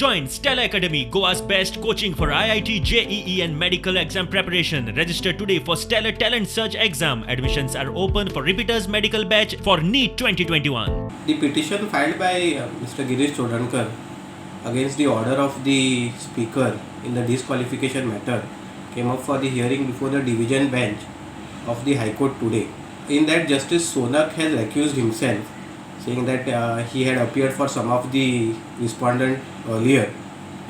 Join Stella Academy, Goa's best coaching for IIT, JEE and medical exam preparation. Register today for Stellar Talent Search exam. Admissions are open for repeaters medical batch for NEET 2021. The petition filed by Mr. Girish Chodankar against the order of the Speaker in the disqualification matter came up for the hearing before the division bench of the High Court today. In that, Justice Sonak has accused himself, saying that he had appeared for some of the respondent earlier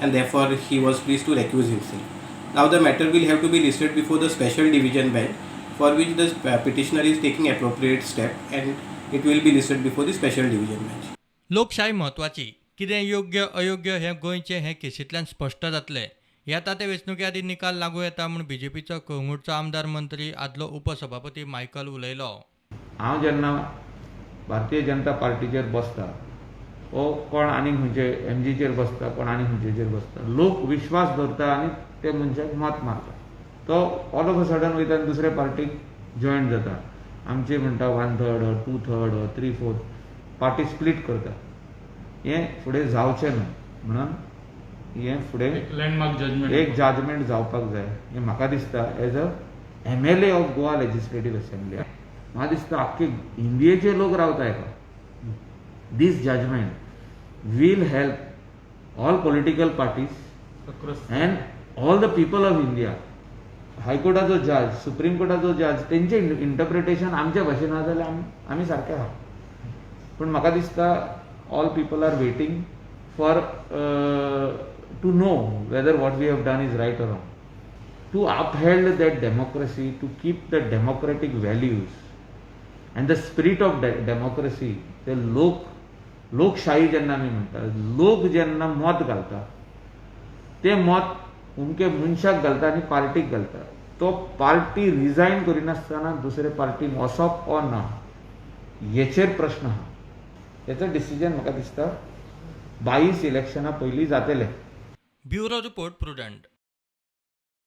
and therefore he was pleased to recuse himself. Now the matter will have to be listed before the special division bench, for which the petitioner is taking appropriate step, and it will be listed before the special division bench. लोकशाही महत्वाची, कितें योग्य अयोग्य हे गोंयचे हे केसींतल्यान स्पश्ट जातले. येता ते वेंचणुके आदी निकाल लागू येता म्हूण बीजेपीचो कोंगूटचो आमदार मंत्री आदलो उपसभापती मायकल उलयलो. हांव जेन्ना भारतीय जनता पार्टीचेर बसता वो कोण आनी खंयचे एमजीचेर बसता, कोण आनी खंयचेर बसता, लोक विश्वास दवरता आनी ते मनशाक मत मारता. तो ऑल ऑफ अ सडन वयता आनी दुसरे पार्टीक जॉयन जाता. आमचे म्हणटा 1/3 or 2/3 or 3/4 पार्टी स्प्लीट करता. हें फुडें जावचें न्हू म्हणून हें फुडें लँडमार्क जजमेंट एक जजमेंट जावपाक जाय. हें म्हाका दिसता as a MLA of Goa legislative assembly म्हाका दिसता आख्खे इंडियेचे लोक रावता हेका. This judgement will help all political parties and all the people of India. हायकोर्टाचो जज, सुप्रीम कोर्टाचो जज, तेंचे इंटरप्रिटेशन आमच्या भाशेन आसा जाल्यार आमी सारके आहा. पूण म्हाका दिसता all people are waiting for to know whether what we have done is right or wrong. To uphold that democracy, to keep the democratic values and the spirit of democracy, ते लोकशाही जेन्ना आमी म्हणटा, लोक जेन्ना मत घालता ते मत उमके मनशाक घालता आनी पार्टीक घालता. तो पार्टी रिजायन करिनासतना दुसरे पार्टीन वचप ओ ना हेचेर प्रश्न आहा. हेचो डिसिजन म्हाका दिसता 22 इलेक्शना पयलीं जातलें. Bureau report prudent.